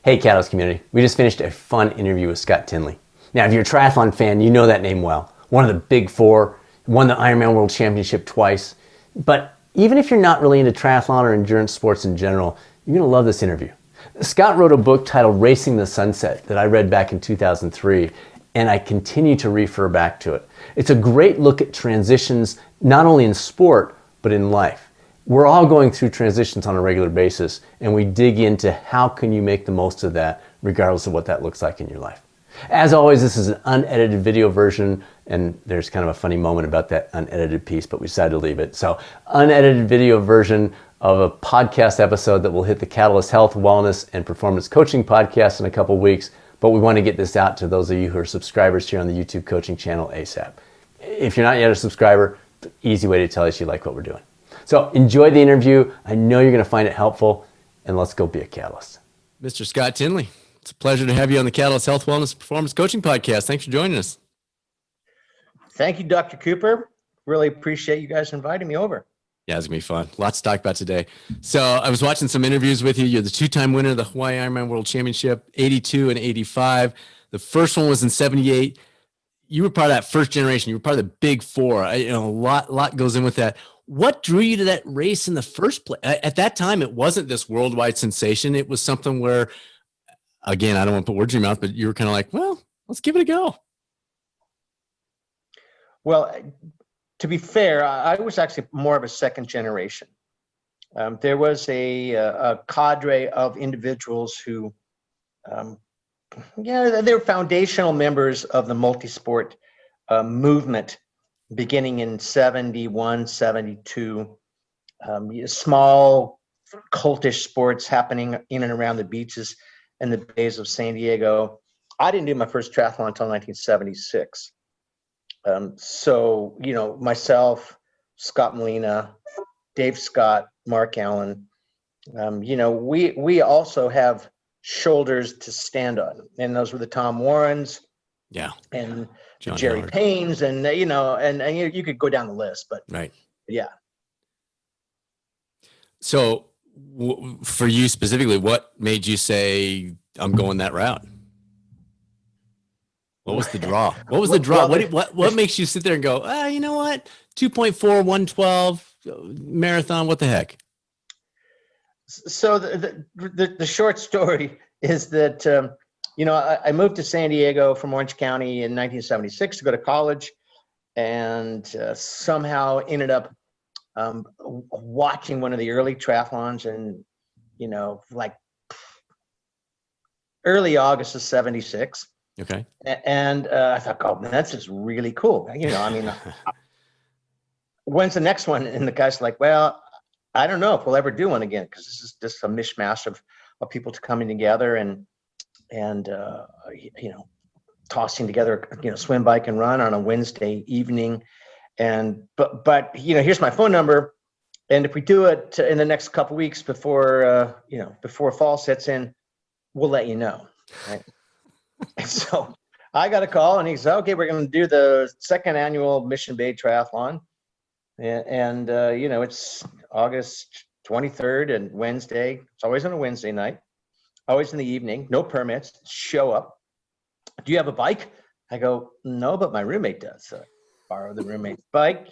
Hey Catalyst community, we just finished a fun interview with Scott Tinley. Now if you're a triathlon fan, you know that name well. One of the big four, won the Ironman World Championship twice. But even if you're not really into triathlon or endurance sports in general, you're gonna love this interview. Scott wrote a book titled Racing the Sunset that I read back in 2003, and I continue to refer back to it. It's a great look at transitions, not only in sport, but in life. We're all going through transitions on a regular basis, and we dig into how can you make the most of that, regardless of what that looks like in your life. As always, this is an unedited video version, and there's kind of a funny moment about that unedited piece, but we decided to leave it. So, unedited video version of a podcast episode that will hit the Catalyst Health, Wellness, and Performance Coaching podcast in a couple weeks, but we want to get this out to those of you who are subscribers here on the YouTube coaching channel ASAP. If you're not yet a subscriber, the easy way to tell us you like what we're doing. So enjoy the interview. I know you're going to find it helpful, and let's go be a catalyst. Mr. Scott Tinley, it's a pleasure to have you on the Catalyst Health, Wellness, Performance Coaching Podcast. Thanks for joining us. Thank you, Dr. Cooper. Really appreciate you guys inviting me over. Yeah, it's going to be fun. Lots to talk about today. So I was watching some interviews with you. You're the two-time winner of the Hawaii Ironman World Championship, 82 and 85. The first one was in 78. You were part of that first generation. You were part of the big four. A lot goes in with that. What drew you to that race in the first place? At that time, it wasn't this worldwide sensation. It was something where, again, I don't want to put words in your mouth, but you were kind of like, well, let's give it a go. Well, to be fair, I was actually more of a second generation. There was a cadre of individuals who, they were foundational members of the multi-sport movement beginning in 71, 72. Small cultish sports happening in and around the beaches and the bays of San Diego. I didn't do my first triathlon until 1976. So, myself, Scott Molina, Dave Scott, Mark Allen, we also have shoulders to stand on. And those were the Tom Warrens. Yeah. And John Jerry Howard. Paynes, and you could go down the list, but right. Yeah. So for you specifically, what made you say, I'm going that route? What was the draw? What was the draw? What makes you sit there and go, you know what? 2.4, 112 marathon. What the heck? So the short story is that, I moved to San Diego from Orange County in 1976 to go to college, and somehow ended up watching one of the early triathlons, and like early August of 76. Okay. And I thought, oh man, that's just really cool. When's the next one? And the guy's like, well, I don't know if we'll ever do one again, because this is just a mishmash of people coming together and tossing together, swim, bike, and run on a Wednesday evening. But here's my phone number, and if we do it in the next couple weeks before fall sets in, we'll let you know. Right. And so I got a call, and he said, okay, we're going to do the second annual Mission Bay Triathlon. And it's August 23rd and Wednesday. It's always on a Wednesday night, always in the evening, no permits, show up. Do you have a bike? I go, no, but my roommate does. So I borrowed the roommate's bike,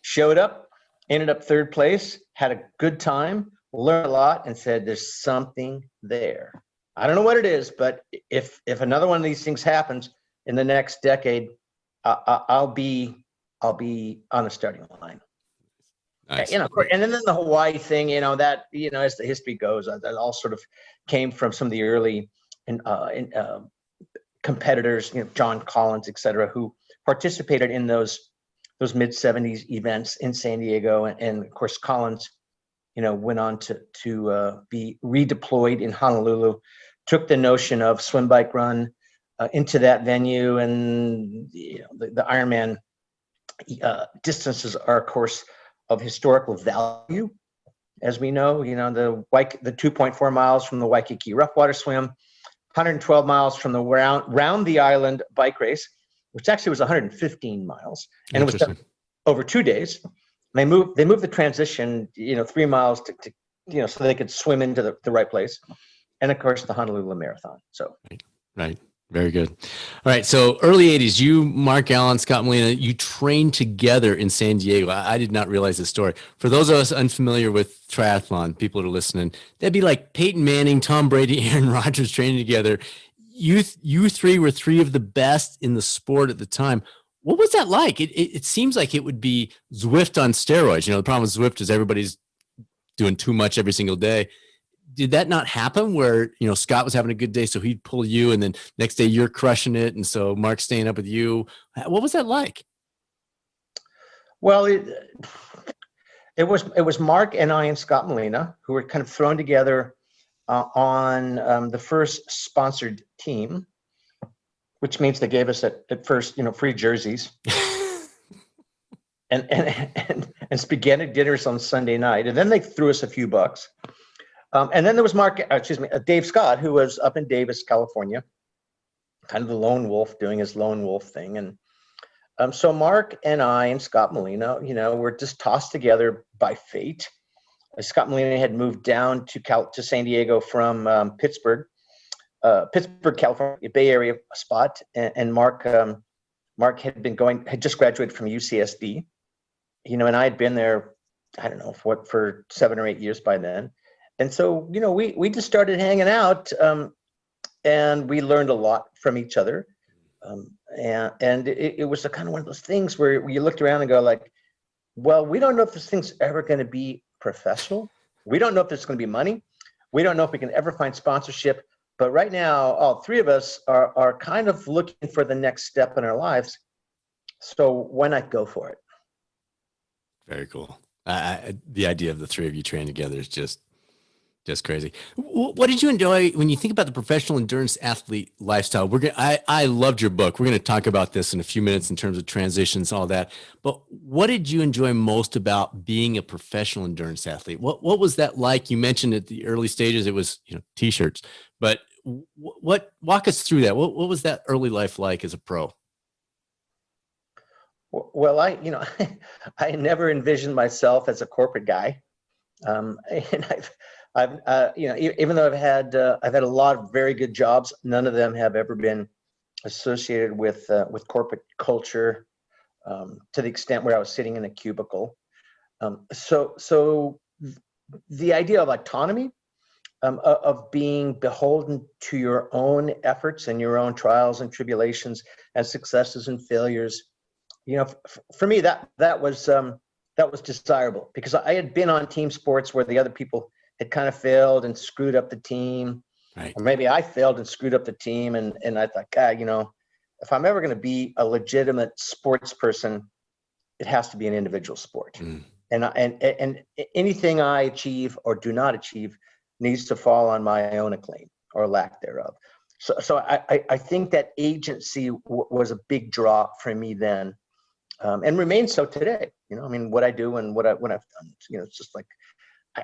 showed up, ended up third place, had a good time, learned a lot, and said, there's something there. I don't know what it is, but if another one of these things happens in the next decade, I'll be on the starting line. Nice. And then the Hawaii thing, as the history goes, that all sort of came from some of the early competitors, John Collins, et cetera, who participated in those mid-70s events in San Diego, and of course Collins, went on to be redeployed in Honolulu, took the notion of swim, bike, run into that venue, and the Ironman distances are, of course, of historical value, as we know. The 2.4 miles from the Waikiki rough water swim, 112 miles from the round the island bike race, which actually was 115 miles, and it was done over 2 days. They moved the transition, 3 miles to so they could swim into the right place. and of course the Honolulu Marathon. So Right. Very good. All right. So early 80s, you, Mark, Allen, Scott Molina, you trained together in San Diego. I did not realize this story. For those of us unfamiliar with triathlon, people that are listening, that'd be like Peyton Manning, Tom Brady, Aaron Rodgers training together. You three were three of the best in the sport at the time. What was that like? It seems like it would be Zwift on steroids. The problem with Zwift is everybody's doing too much every single day. Did that not happen where, Scott was having a good day, so he'd pull you, and then next day you're crushing it, and so Mark's staying up with you? What was that like? Well, it was Mark and I and Scott Molina who were kind of thrown together on the first sponsored team, which means they gave us at first, free jerseys and spaghetti dinners on Sunday night, and then they threw us a few bucks. And then there was Dave Scott, who was up in Davis, California, kind of the lone wolf doing his lone wolf thing. And so Mark and I and Scott Molina, were just tossed together by fate. Scott Molina had moved down to San Diego from Pittsburgh, California, Bay Area spot. And Mark had just graduated from UCSD, and I had been there, I don't know for 7 or 8 years by then. And so, we just started hanging out, and we learned a lot from each other. And it was kind of one of those things where you looked around and go like, well, we don't know if this thing's ever going to be professional. We don't know if there's going to be money. We don't know if we can ever find sponsorship. But right now, all three of us are kind of looking for the next step in our lives. So why not go for it? Very cool. The idea of the three of you training together is just crazy. What did you enjoy when you think about the professional endurance athlete lifestyle? I loved your book. We're going to talk about this in a few minutes in terms of transitions, all that. But what did you enjoy most about being a professional endurance athlete? What was that like? You mentioned at the early stages, it was, t-shirts, but walk us through that. What was that early life like as a pro? Well, I never envisioned myself as a corporate guy. And I've even though I've had a lot of very good jobs, none of them have ever been associated with corporate culture to the extent where I was sitting in a cubicle. So the idea of autonomy, of being beholden to your own efforts and your own trials and tribulations and successes and failures, for me that was desirable, because I had been on team sports where the other people had kind of failed and screwed up the team. Right. Or maybe I failed and screwed up the team. And I thought, God, if I'm ever going to be a legitimate sports person, it has to be an individual sport. Mm. And anything I achieve or do not achieve needs to fall on my own acclaim or lack thereof. So I think that agency was a big draw for me then, and remains so today. What I do and when I've done, it's just like,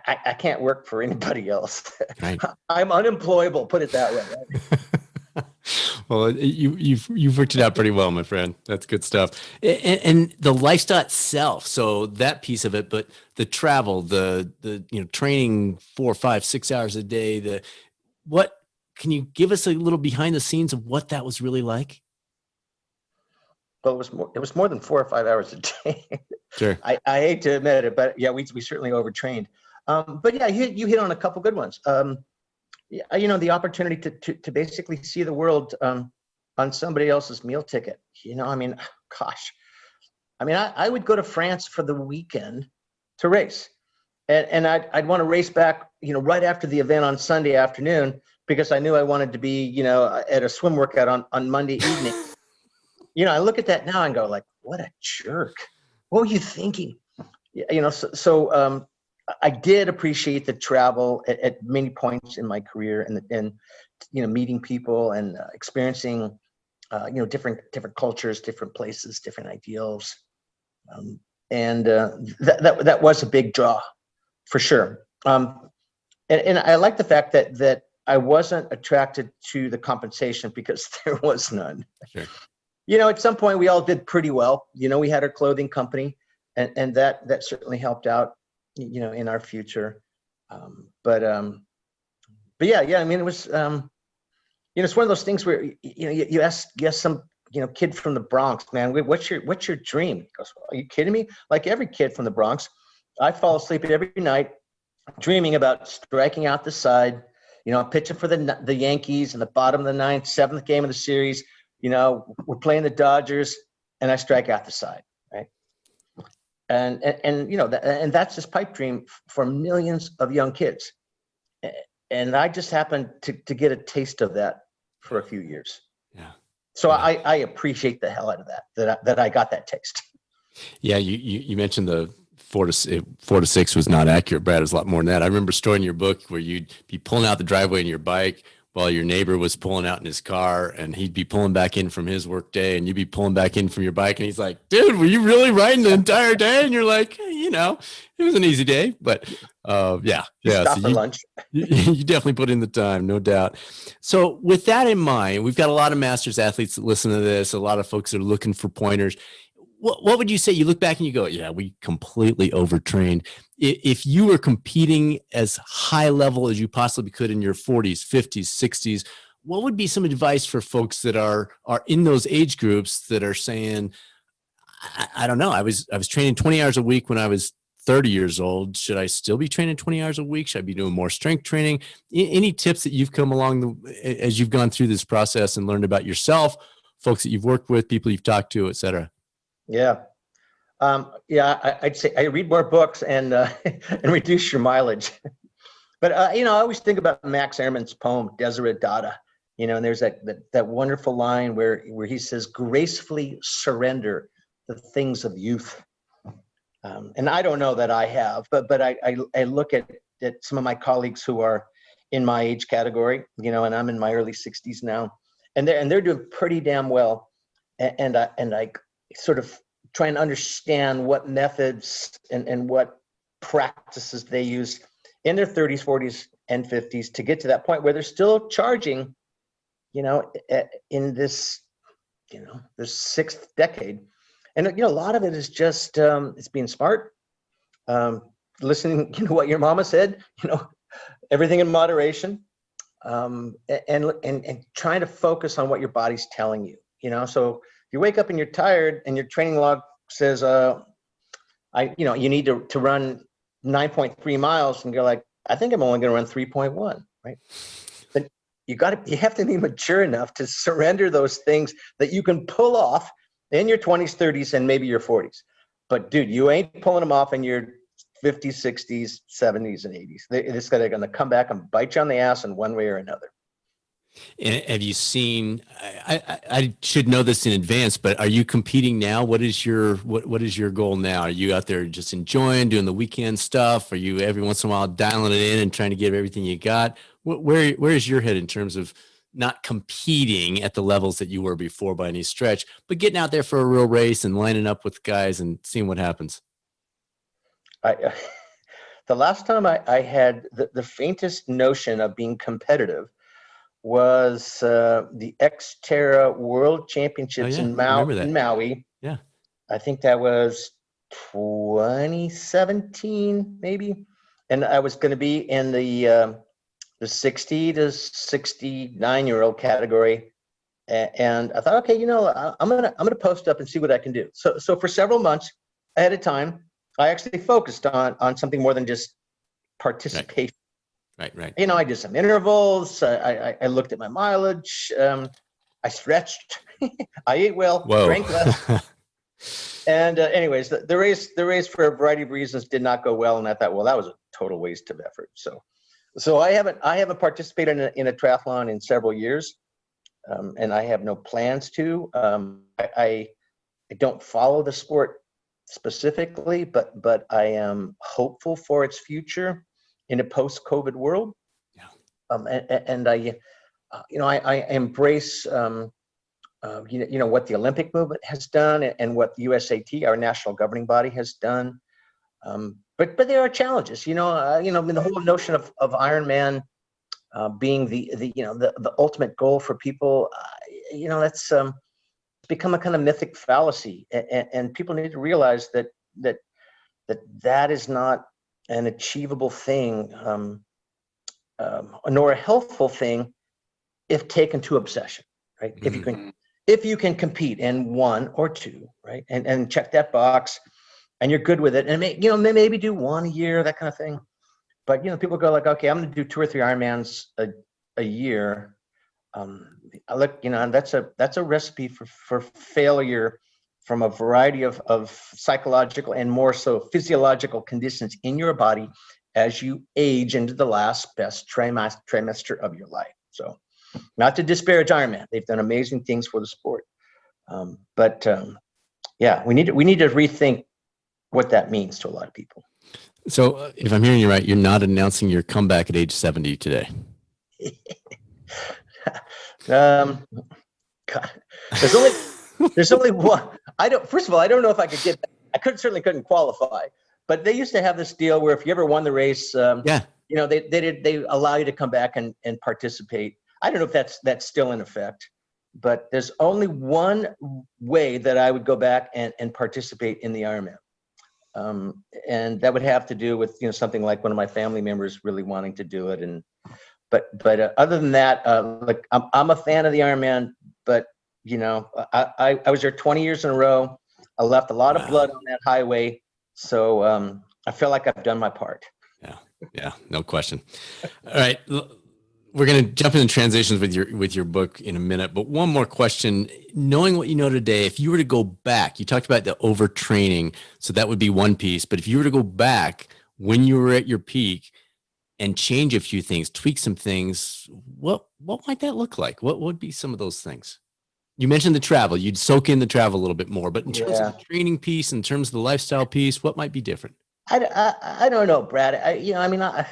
I can't work for anybody else. Right. I'm unemployable, put it that way. Right? Well, you've worked it out pretty well, my friend. That's good stuff. And the lifestyle itself, so that piece of it, but the travel, the training 4, 5, 6 hours a day, can you give us a little behind the scenes of what that was really like? Well, it was more than 4 or 5 hours a day. Sure. I hate to admit it, but yeah, we certainly overtrained. But yeah, you hit on a couple good ones. The opportunity to basically see the world on somebody else's meal ticket. Gosh, I would go to France for the weekend to race, and I'd want to race back, right after the event on Sunday afternoon, because I knew I wanted to be, at a swim workout on Monday evening. I look at that now and go like, what a jerk. What were you thinking? So I did appreciate the travel at many points in my career, and meeting people and experiencing different cultures, different places, different ideals, and that was a big draw for sure. And I like the fact that I wasn't attracted to the compensation, because there was none. Sure. At some point we all did pretty well. We had our clothing company, and that certainly helped out, in our future. But yeah. I mean, it was, it's one of those things where, you ask some, kid from the Bronx, man, what's your dream? He goes, are you kidding me? Like every kid from the Bronx, I fall asleep every night dreaming about striking out the side, pitching for the Yankees in the bottom of the ninth, 7th game of the series. We're playing the Dodgers, and I strike out the side, right? And that's this pipe dream for millions of young kids. And I just happened to get a taste of that for a few years. Yeah. So I appreciate the hell out of that I got that taste. Yeah. You mentioned the 4 to 6 was not accurate, Brad. It was a lot more than that. I remember a story in your book where you'd be pulling out the driveway in your bike while your neighbor was pulling out in his car, and he'd be pulling back in from his work day, and you'd be pulling back in from your bike. And he's like, dude, were you really riding the entire day? And you're like, it was an easy day, but yeah. Stop for lunch. You definitely put in the time, no doubt. So with that in mind, we've got a lot of masters athletes that listen to this, a lot of folks that are looking for pointers. What would you say? You look back and you go, yeah, we completely overtrained. If you were competing as high level as you possibly could in your 40s, 50s, 60s, what would be some advice for folks that are in those age groups that are saying, I don't know, I was training 20 hours a week when I was 30 years old. Should I still be training 20 hours a week? Should I be doing more strength training? Any tips that you've come along as you've gone through this process and learned about yourself, folks that you've worked with, people you've talked to, et cetera? Yeah. I'd say I read more books and reduce your mileage. But, I always think about Max Ehrmann's poem, Desiderata, and there's that wonderful line where he says, gracefully surrender the things of youth. And I don't know that I have, but I look at some of my colleagues who are in my age category, and I'm in my early 60s now, and they're doing pretty damn well. And I sort of try and understand what methods and what practices they use in their 30s, 40s, and 50s to get to that point where they're still charging, in this, this 6th decade. And, a lot of it is just, it's being smart, listening, what your mama said, everything in moderation, and trying to focus on what your body's telling you, so you wake up and you're tired and your training log says, you need to run 9.3 miles, and you're like, I think I'm only going to run 3.1, right? But you have to be mature enough to surrender those things that you can pull off in your 20s, 30s, and maybe your 40s. But dude, you ain't pulling them off in your 50s, 60s, 70s, and 80s. They're going to come back and bite you on the ass in one way or another. And have you seen, I should know this in advance, but are you competing now? What is your goal now? Are you out there just enjoying doing the weekend stuff? Are you every once in a while dialing it in and trying to give everything you got? Where is your head in terms of not competing at the levels that you were before by any stretch, but getting out there for a real race and lining up with guys and seeing what happens? The last time I had the faintest notion of being competitive was the Xterra World Championships in Maui. Yeah. I think that was 2017, maybe. And I was going to be in the 60 to 69-year-old category. And I thought, okay, I'm gonna post up and see what I can do. So for several months ahead of time, I actually focused on something more than just participation. Right. I did some intervals. I looked at my mileage. I stretched. I ate well. Whoa. Drank less. And anyways, the race for a variety of reasons did not go well. And I thought, well, that was a total waste of effort. So I haven't participated in a triathlon in several years, and I have no plans to. I don't follow the sport specifically, but I am hopeful for its future in a post-COVID world. Yeah. And I embrace, what the Olympic movement has done and what the USAT, our national governing body, has done. But there are challenges, the whole notion of Ironman being the ultimate goal for people, that's become a kind of mythic fallacy, and people need to realize that is not an achievable thing nor a healthful thing if taken to obsession, right? Mm-hmm. If you can compete in one or two, right, and check that box, and you're good with it, and maybe do one a year, that kind of thing. But people go like, okay, I'm going to do 2 or 3 Ironmans a year. I look, and that's a recipe for failure from a variety of psychological and more so physiological conditions in your body as you age into the last best trimester of your life. So, not to disparage Ironman, they've done amazing things for the sport, but yeah, we need to rethink what that means to a lot of people. So, if I'm hearing you right, you're not announcing your comeback at age 70 today. God, there's only one. First of all, I don't know if I could get. Certainly couldn't qualify. But they used to have this deal where if you ever won the race, they allow you to come back and participate. I don't know if that's still in effect, but there's only one way that I would go back and participate in the Ironman. And that would have to do with something like one of my family members really wanting to do it, but other than that, like I'm a fan of the Ironman, but I was there 20 years in a row. I left a lot of blood on that highway, so I feel like I've done my part. Yeah, no question. All right, we're going to jump into transitions with your book in a minute, but one more question. Knowing what you know today, if you were to go back, you talked about the overtraining, so that would be one piece. But if you were to go back when you were at your peak and change a few things, tweak some things, what might that look like? What would be some of those things? You mentioned the travel. You'd soak in the travel a little bit more, but in terms of the training piece, in terms of the lifestyle piece, what might be different? I don't know, Brad. I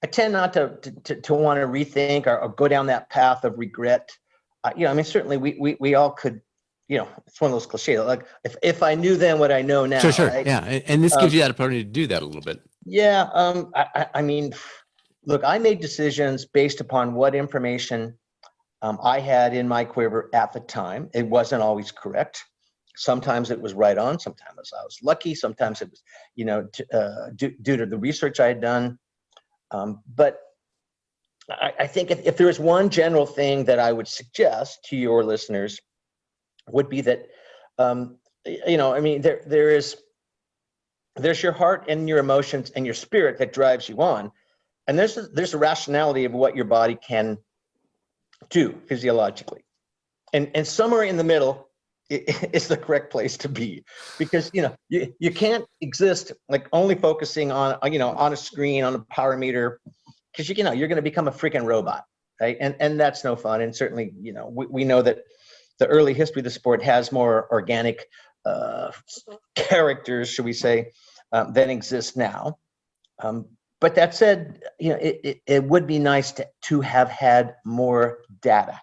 tend not to want to rethink or go down that path of regret. Certainly we all could, it's one of those cliches. Like if I knew then what I know now. Sure. Right? Yeah. And this gives you that opportunity to do that a little bit. Yeah. Look, I made decisions based upon what information I had in my quiver at the time. It wasn't always correct. Sometimes it was right on. Sometimes I was lucky. Sometimes it was, due to the research I had done. But I think if there is one general thing that I would suggest to your listeners would be that, there's your heart and your emotions and your spirit that drives you on. And there's a rationality of what your body can do physiologically. And somewhere in the middle is the correct place to be, because, you can't exist like only focusing on, on a screen, on a power meter, because you're going to become a freaking robot, right? And that's no fun. And certainly, we know that the early history of the sport has more organic characters, should we say, than exist now. But that said, it would be nice to have had more data.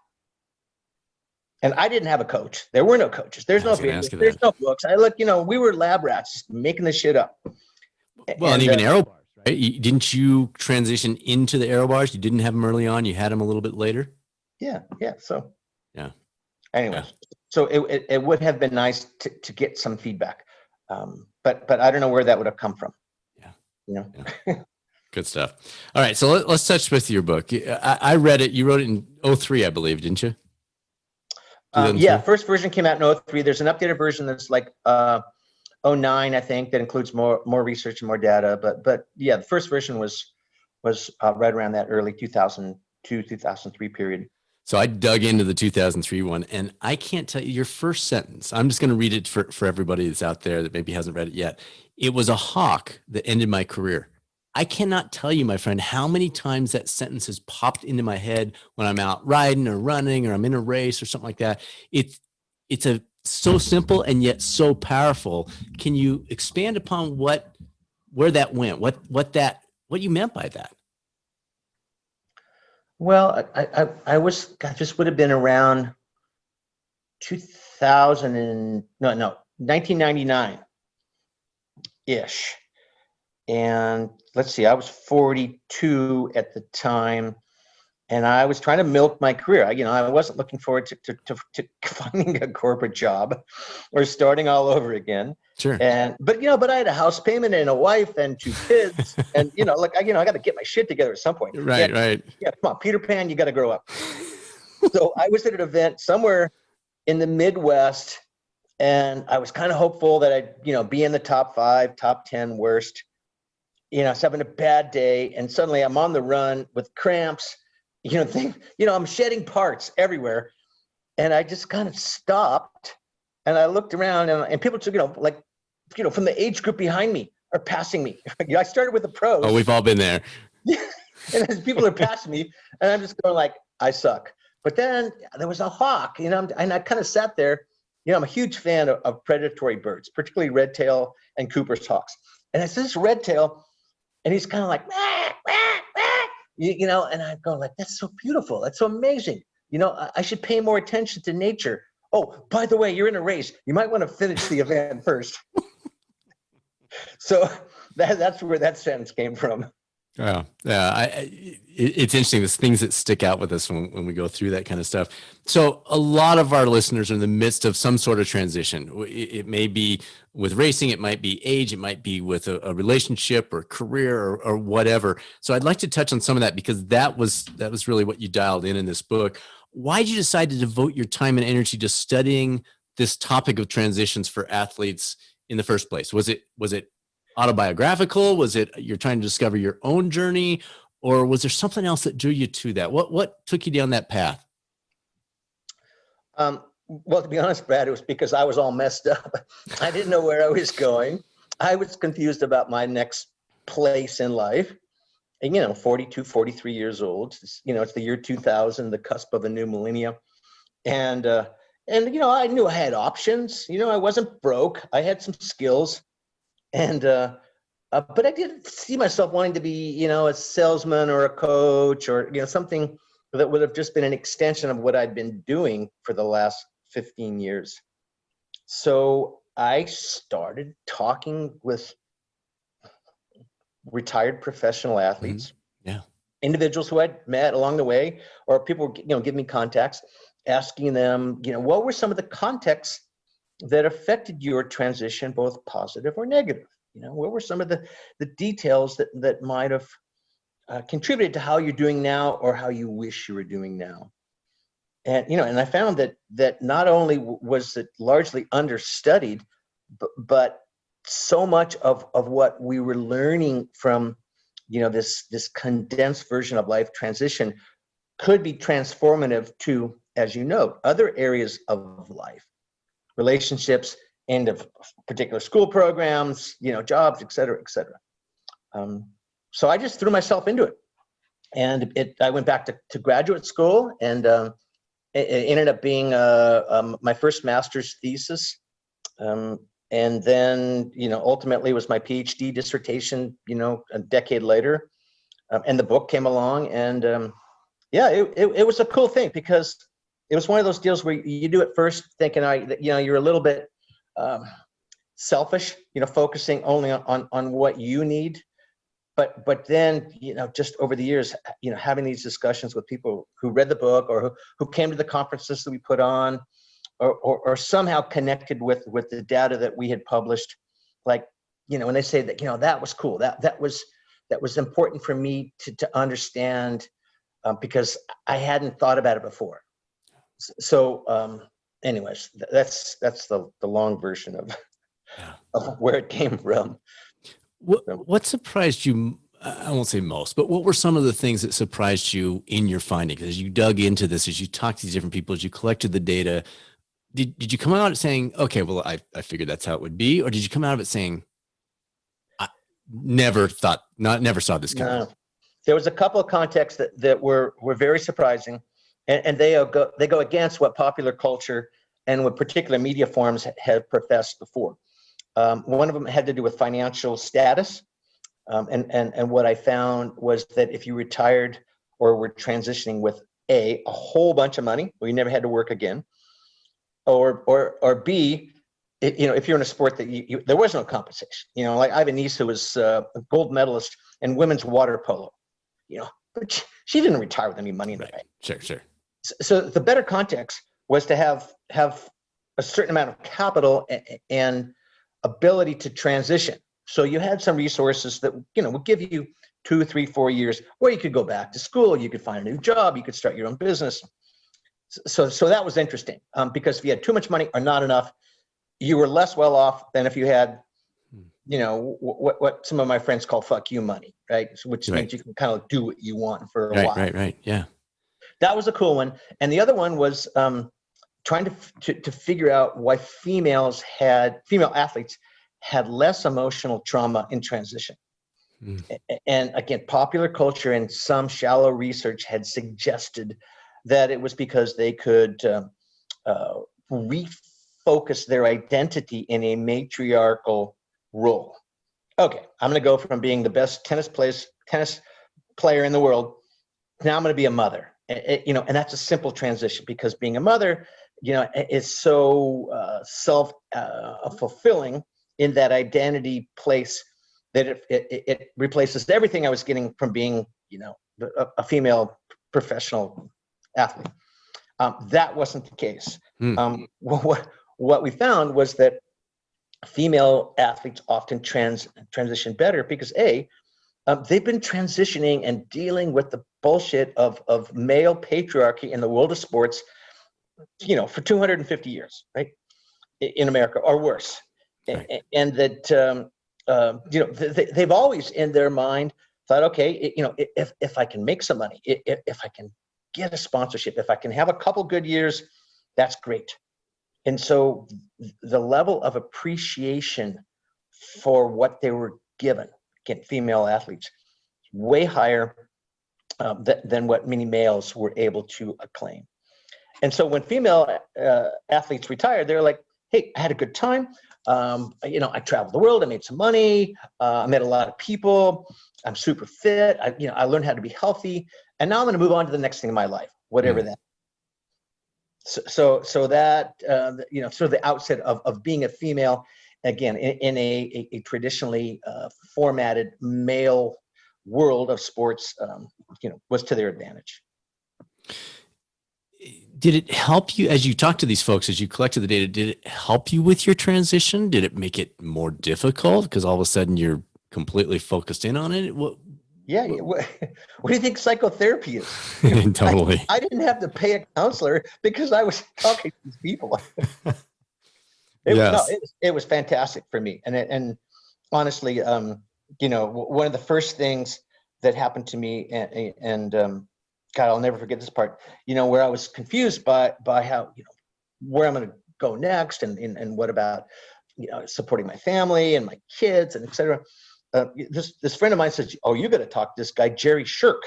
And I didn't have a coach. There were no coaches. There's no videos. There's no books. We were lab rats making this shit up. Well, and even aero bars, right? Didn't you transition into the aero bars? You didn't have them early on. You had them a little bit later. Yeah. So. Yeah. Anyways, so it would have been nice to get some feedback, but I don't know where that would have come from. Yeah. Good stuff. All right, so let's touch with your book. I read it. You wrote it in 2003, I believe, didn't you? First version came out in 2003. There's an updated version that's like 2009, I think, that includes more research and more data. But yeah, the first version was right around that early 2002, 2003 period. So I dug into the 2003 one, and I can't tell you your first sentence. I'm just going to read it for everybody that's out there that maybe hasn't read it yet. It was a hawk that ended my career. I cannot tell you, my friend, how many times that sentence has popped into my head when I'm out riding or running or I'm in a race or something like that. It's so simple and yet so powerful. Can you expand upon where that went? What you meant by that? Well, I just would have been around 1999 ish. And let's see, I was 42 at the time. And I was trying to milk my career. I wasn't looking forward to finding a corporate job or starting all over again. Sure. But I had a house payment and a wife and 2 kids, and I got to get my shit together at some point. Right. Yeah, come on, Peter Pan, you got to grow up. So I was at an event somewhere in the Midwest, and I was kind of hopeful that I'd be in the top 5, top 10 worst. I was having a bad day, and suddenly I'm on the run with cramps. I'm shedding parts everywhere. And I just kind of stopped, and I looked around, and people took, from the age group behind me are passing me. I started with the pros. Oh, we've all been there. And as people are passing me, and I'm just going like, I suck. But then there was a hawk, and I kind of sat there. I'm a huge fan of predatory birds, particularly red tail and Cooper's hawks. And it's this red tail, and he's kind of like, wah, wah, wah. And I go like, that's so beautiful. That's so amazing. I should pay more attention to nature. Oh, by the way, you're in a race. You might want to finish the event first. So that's where that sentence came from. Oh, yeah. It's interesting. There's things that stick out with us when we go through that kind of stuff. So a lot of our listeners are in the midst of some sort of transition. It may be with racing, it might be age, it might be with a relationship or career or whatever. So I'd like to touch on some of that, because that was really what you dialed in this book. Why did you decide to devote your time and energy to studying this topic of transitions for athletes in the first place? Was it autobiographical? Was it you're trying to discover your own journey, or was there something else that drew you to that? What took you down that path? Well, to be honest, Brad, it was because I was all messed up. I didn't know where I was going. I was confused about my next place in life. And, 42, 43 years old, it's the year 2000, the cusp of a new millennium. And I knew I had options. I wasn't broke. I had some skills. And, but I didn't see myself wanting to be, a salesman or a coach or, something that would have just been an extension of what I'd been doing for the last 15 years. So I started talking with retired professional athletes, individuals who I'd met along the way, or people, give me contacts, asking them, what were some of the contexts that affected your transition, both positive or negative? What were some of the details that might have contributed to how you're doing now or how you wish you were doing now? And, and I found that not only was it largely understudied, but so much of what we were learning from, this condensed version of life transition could be transformative to, as you note, other areas of life, relationships, end of particular school programs, jobs, et cetera, et cetera. So I just threw myself into it. And I went back to graduate school, and it ended up being my first master's thesis. And then, ultimately was my PhD dissertation, a decade later. And the book came along, and it was a cool thing, because it was one of those deals where you do it first thinking, you're a little bit selfish, focusing only on what you need. But then, just over the years, having these discussions with people who read the book or who came to the conferences that we put on, or somehow connected with the data that we had published, like, when they say that, that was cool, that was important for me to understand, because I hadn't thought about it before. So, anyways, that's the long version of where it came from. What surprised you? I won't say most, but what were some of the things that surprised you in your findings as you dug into this, as you talked to these different people, as you collected the data? Did you come out of it saying, okay, well, I figured that's how it would be? Or did you come out of it saying, I never saw this coming? No. There was a couple of contexts that were very surprising, and they go against what popular culture and what particular media forms have professed before. One of them had to do with financial status. And what I found was that if you retired or were transitioning with a whole bunch of money, or you never had to work again, or B, if you're in a sport that there was no compensation, like I have a niece who was a gold medalist in women's water polo, but she didn't retire with any money in the bank. Sure. So the better context was to have a certain amount of capital and ability to transition. So you had some resources that, would give you 2, 3, 4 years where you could go back to school, you could find a new job, you could start your own business. So that was interesting, because if you had too much money or not enough, you were less well off than if you had, what some of my friends call "fuck you" money, right? Which means you can kind of do what you want for a while. Right. Yeah. That was a cool one. And the other one was trying to figure out why female athletes had less emotional trauma in transition. And again, popular culture and some shallow research had suggested that it was because they could refocus their identity in a matriarchal role. Okay, I'm going to go from being the best tennis player in the world. Now I'm going to be a mother. And that's a simple transition, because being a mother, is so fulfilling in that identity place that it replaces everything I was getting from being, a female professional athlete. That wasn't the case. What we found was that female athletes often transition better because they've been transitioning and dealing with the bullshit of male patriarchy in the world of sports, for 250 years, right, in America or worse. Right. And that, they've always in their mind thought, okay, if I can make some money, if I can get a sponsorship, if I can have a couple good years, that's great. And so the level of appreciation for what they were given, again, female athletes, way higher than what many males were able to acclaim. And so when female athletes retired, they're like, hey, I had a good time. I traveled the world. I made some money. I met a lot of people. I'm super fit. I learned how to be healthy. And now I'm going to move on to the next thing in my life, whatever that. So that, sort of the outset of being a female, again, in a traditionally formatted male world of sports, was to their advantage. Did it help you as you talked to these folks, as you collected the data? Did it help you with your transition? Did it make it more difficult because all of a sudden you're completely focused in on it? What do you think psychotherapy is? Totally. I didn't have to pay a counselor because I was talking to these people. It was fantastic for me. And honestly, one of the first things that happened to me, and God, I'll never forget this part, where I was confused by how, where I'm going to go next and what about, supporting my family and my kids and et cetera. This friend of mine says, oh, you got to talk to this guy, Jerry Shirk.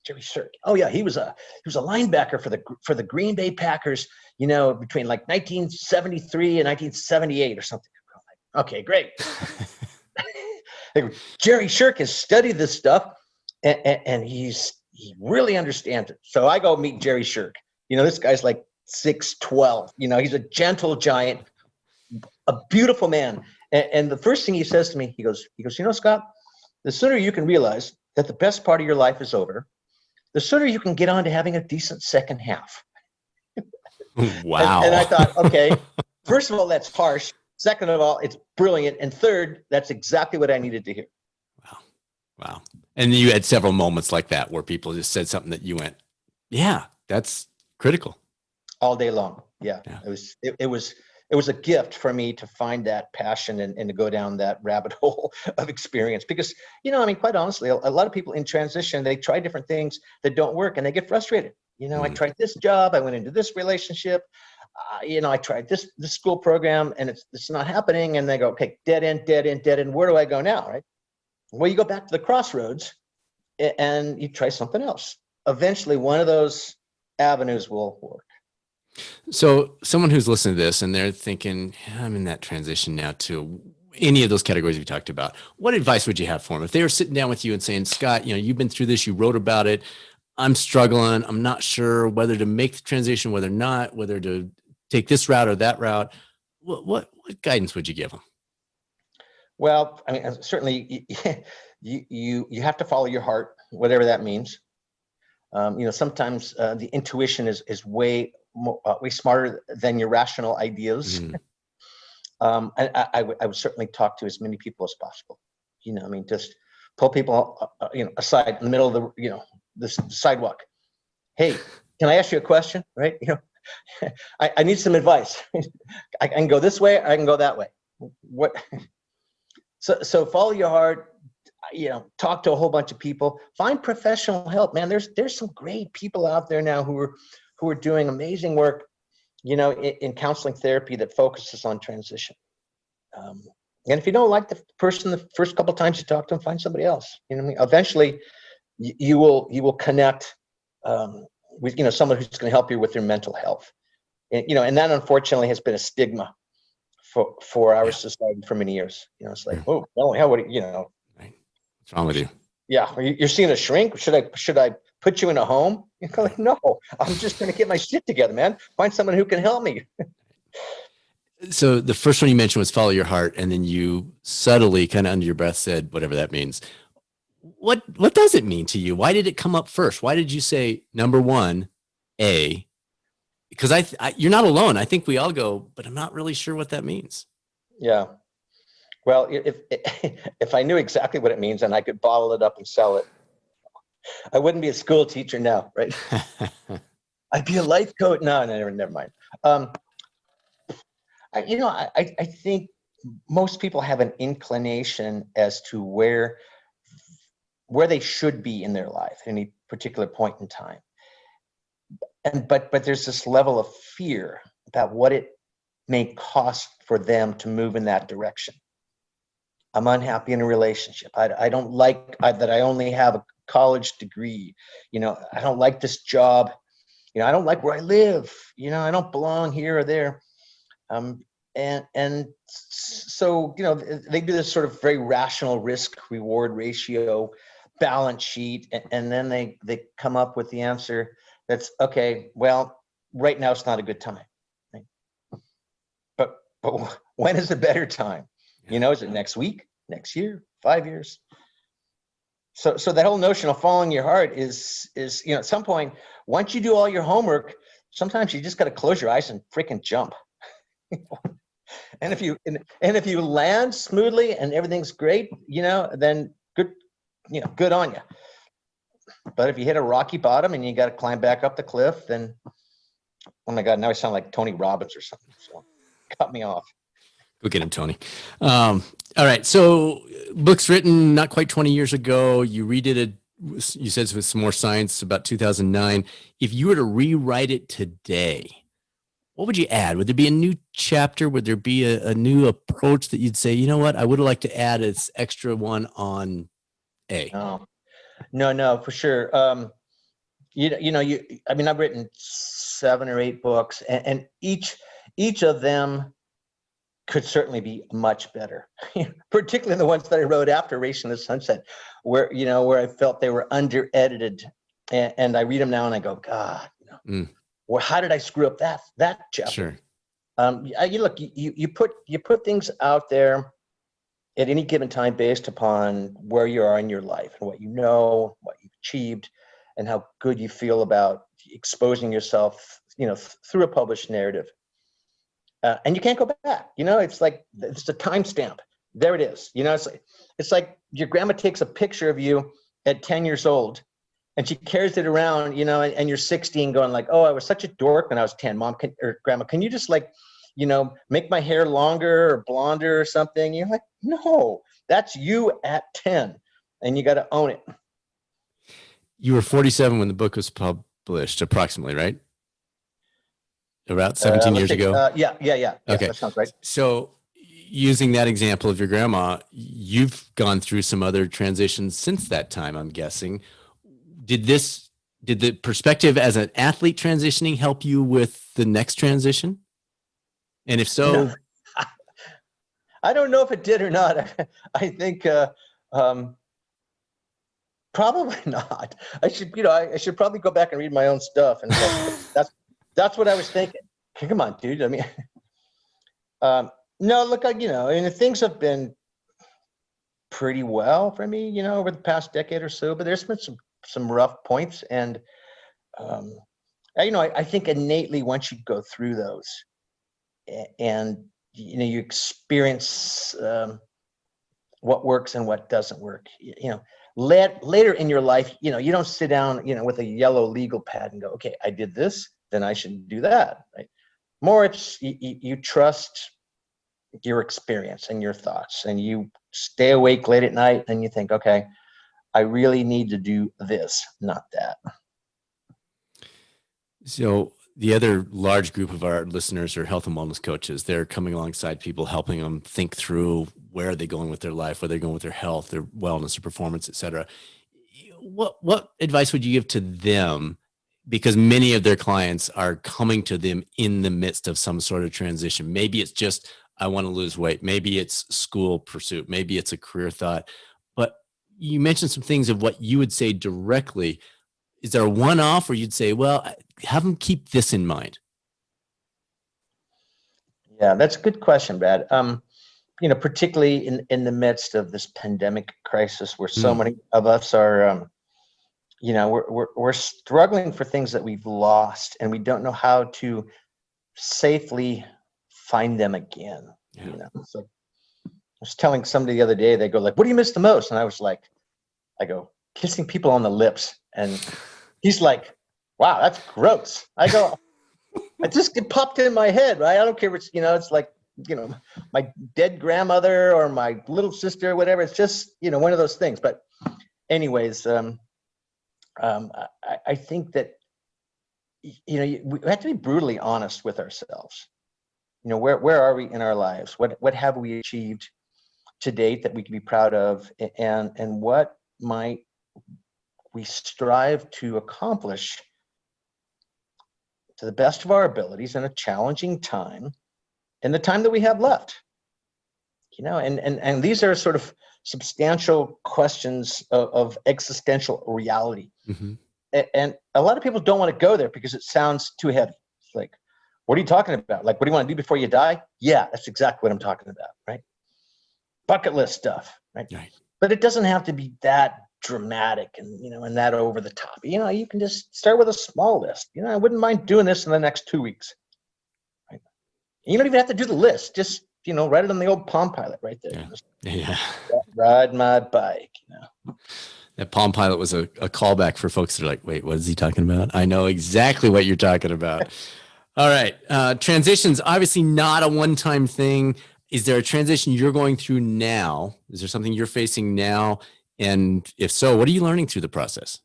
Jerry Shirk. Oh yeah. He was a linebacker for the Green Bay Packers, between like 1973 and 1978 or something. Okay, great. Jerry Shirk has studied this stuff and he really understands it. So I go meet Jerry Shirk. This guy's like 6'12". He's a gentle giant, a beautiful man. And the first thing he says to me, he goes, Scott, the sooner you can realize that the best part of your life is over, the sooner you can get on to having a decent second half. Wow. And I thought, okay, first of all, that's harsh. Second of all, it's brilliant. And third, that's exactly what I needed to hear. Wow. And you had several moments like that where people just said something that you went, yeah, that's critical. All day long. Yeah. It was a gift for me to find that passion and to go down that rabbit hole of experience because, quite honestly, a lot of people in transition, they try different things that don't work and they get frustrated. I tried this job. I went into this relationship. I tried this school program and it's not happening. And they go, okay, dead end. Where do I go now? Right. Well, you go back to the crossroads and you try something else. Eventually, one of those avenues will work. So someone who's listening to this and they're thinking, I'm in that transition now to any of those categories we talked about, what advice would you have for them? If they were sitting down with you and saying, Scott, you've been through this, you wrote about it. I'm struggling. I'm not sure whether to make the transition, whether to take this route or that route. What guidance would you give them? Well, certainly you have to follow your heart. whatever that means. Sometimes the intuition is way smarter than your rational ideas. Mm. I would certainly talk to as many people as possible. Just pull people, aside in the middle of the sidewalk. Hey, can I ask you a question? Right? I need some advice. I can go this way, or I can go that way. What? So follow your heart. Talk to a whole bunch of people. Find professional help, man. There's some great people out there now who are doing amazing work, in counseling therapy that focuses on transition. And if you don't like the person the first couple of times you talk to them, find somebody else. Eventually, you will connect with someone who's going to help you with your mental health. And that unfortunately has been a stigma for our society for many years. It's like, oh, well, hell, what Right. What's wrong with you? Yeah, you're seeing a shrink. Should I put you in a home? You're like, no, I'm just going to get my shit together, man. Find someone who can help me. So the first one you mentioned was follow your heart, and then you subtly, kind of under your breath, said whatever that means. What does it mean to you? Why did it come up first? Why did you say number one, A? Because you're not alone. I think we all go, but I'm not really sure what that means. Yeah. Well, if I knew exactly what it means and I could bottle it up and sell it, I wouldn't be a school teacher now, right? I'd be a life coach. No, never mind. I think most people have an inclination as to where they should be in their life at any particular point in time. But there's this level of fear about what it may cost for them to move in that direction. I'm unhappy in a relationship. I don't like that I only have a college degree. I don't like this job. I don't like where I live. I don't belong here or there. And so, they do this sort of very rational risk reward ratio balance sheet. And then they come up with the answer that's, okay, well, right now it's not a good time. Right? But when is a better time? Is it next week, next year, 5 years? So that whole notion of following your heart is at some point, once you do all your homework, sometimes you just got to close your eyes and freaking jump. And if you land smoothly and everything's great, then good on you. But if you hit a rocky bottom and you got to climb back up the cliff, then, oh my God, now I sound like Tony Robbins or something. So cut me off. Go get him, Tony. All right. So books written not quite 20 years ago. You redid it, you said, with some more science about 2009. If you were to rewrite it today, what would you add? Would there be a new chapter? Would there be a new approach that you'd say, you know what, I would have liked to add this extra one on A? No, for sure. I've written 7 or 8 books, and each of them could certainly be much better, particularly the ones that I wrote after Racing the Sunset, where I felt they were under edited, and I read them now and I go, God, well, how did I screw up that chapter? Sure. You put things out there at any given time based upon where you are in your life and what what you've achieved, and how good you feel about exposing yourself, through a published narrative. And you can't go back. It's like it's a timestamp. There it is. It's like your grandma takes a picture of you at 10 years old, and she carries it around, and you're 16, going like, "Oh, I was such a dork when I was 10. Mom, or Grandma, can you just make my hair longer or blonder or something?" You're like, "No, that's you at 10, and you got to own it." You were 47 when the book was published, approximately, right? About 17 years ago? Yeah. Okay. That sounds right. So using that example of your grandma, you've gone through some other transitions since that time, I'm guessing. Did the perspective as an athlete transitioning help you with the next transition? And if so, no. I don't know if it did or not. I think probably not. I should probably go back and read my own stuff. And that's what I was thinking. Come on, dude. I mean, no, look, things have been pretty well for me, over the past decade or so, but there's been some rough points. And, I think innately once you go through those and, you experience what works and what doesn't work, later in your life, you don't sit down, with a yellow legal pad and go, okay, I did this, then I should do that. Right? More it's you trust your experience and your thoughts, and you stay awake late at night and you think, okay, I really need to do this, not that. So the other large group of our listeners are health and wellness coaches. They're coming alongside people, helping them think through where are they going with their life, where they're going with their health, their wellness, their performance, et cetera. What advice would you give to them? Because many of their clients are coming to them in the midst of some sort of transition. Maybe it's just, I want to lose weight. Maybe it's school pursuit. Maybe it's a career thought. But you mentioned some things of what you would say directly. Is there a one-off where you'd say, well, have them keep this in mind? Yeah, that's a good question, Brad. Particularly in the midst of this pandemic crisis where so many of us are, we're struggling for things that we've lost and we don't know how to safely find them again. Yeah. It's like, I was telling somebody the other day, they go like, what do you miss the most? And I go, kissing people on the lips. And he's like, wow, that's gross. I go, it popped in my head, right? I don't care if it's like, my dead grandmother or my little sister, whatever. It's just, one of those things. But anyways, I think that, we have to be brutally honest with ourselves. Where are we in our lives? What have we achieved to date that we can be proud of? And what might we strive to accomplish to the best of our abilities in a challenging time, in the time that we have left? And these are sort of substantial questions of existential reality. Mm-hmm. And a lot of people don't want to go there because it sounds too heavy. It's like, what are you talking about? Like, what do you want to do before you die? Yeah, that's exactly what I'm talking about, right? Bucket list stuff, right? But it doesn't have to be that dramatic and that over the top. You can just start with a small list. I wouldn't mind doing this in the next 2 weeks. Right? You don't even have to do the list. Just, write it on the old Palm Pilot right there. Yeah. Ride my bike, That Palm Pilot was a callback for folks that are like, wait, what is he talking about? I know exactly what you're talking about. All right. Transitions, obviously not a one-time thing. Is there a transition you're going through now? Is there something you're facing now? And if so, what are you learning through the process?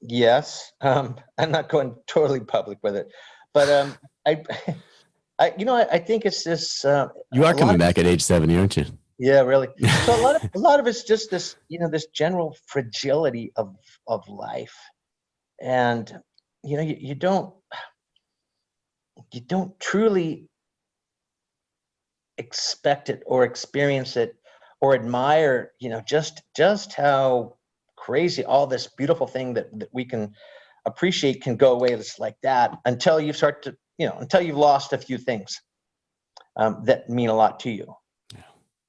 Yes. I'm not going totally public with it, but I think it's this. You are coming back at age 70, aren't you? Yeah, really. So a lot of it's just this, this general fragility of life, and you don't truly expect it or experience it or admire, just how crazy all this beautiful thing that we can appreciate can go away just like that until you start to, until you've lost a few things that mean a lot to you.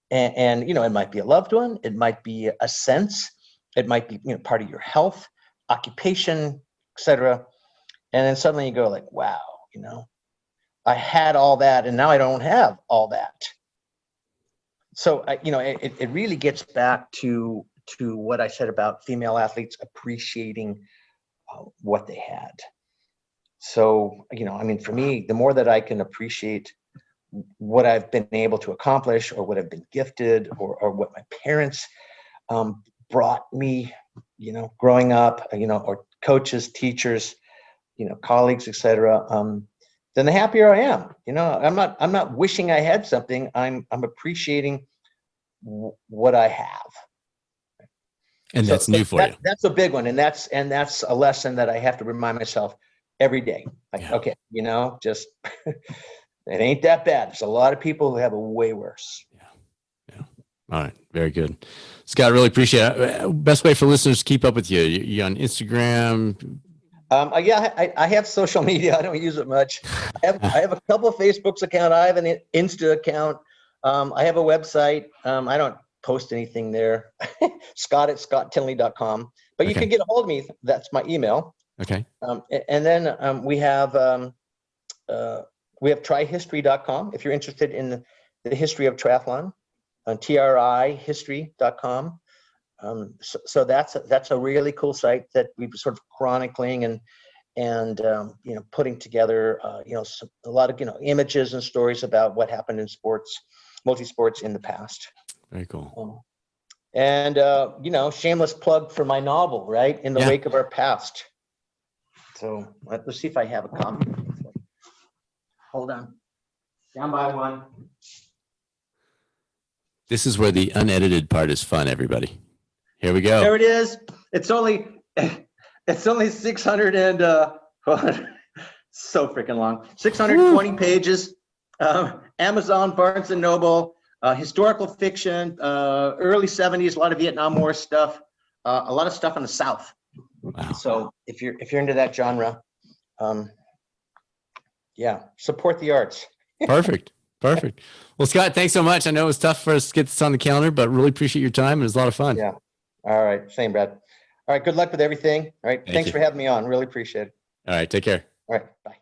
And it might be a loved one, it might be a sense, it might be part of your health, occupation, etc. And then suddenly you go like, wow, I had all that and now I don't have all that. So it really gets back to what I said about female athletes appreciating what they had. So for me, the more that I can appreciate what I've been able to accomplish or what I've been gifted or what my parents brought me, growing up, or coaches, teachers, colleagues, etc. Then the happier I am. I'm not wishing I had something. I'm appreciating what I have. And that's new for you. That's a big one. And that's a lesson that I have to remind myself every day. Like, okay, just it ain't that bad. There's a lot of people who have it way worse. Yeah. All right. Very good. Scott, really appreciate it. Best way for listeners to keep up with you. You on Instagram? I have social media. I don't use it much. I have a couple of Facebook's account. I have an Insta account. I have a website. I don't post anything there. Scott@scotttinley.com. But you Okay. can get a hold of me. That's my email. Okay. And then we have trihistory.com if you're interested in the history of triathlon. trihistory.com. So that's a really cool site that we've sort of chronicling and putting together a lot of images and stories about what happened in sports, multi-sports in the past. Very cool. And shameless plug for my novel, right? In the Wake of Our Past. So let's see if I have a copy. Hold on. Down by one. This is where the unedited part is fun, everybody. Here we go. There it is. It's only 600 and so freaking long. 620 pages. Amazon, Barnes and Noble, historical fiction, early 70s, a lot of Vietnam War stuff, a lot of stuff in the South. Wow. So if you're into that genre, support the arts. Perfect. Well, Scott, thanks so much. I know it was tough for us to get this on the calendar, but really appreciate your time. It was a lot of fun. Yeah. All right. Same, Brad. All right. Good luck with everything. All right. Thanks you. for having me on. Really appreciate it. All right. Take care. All right. Bye.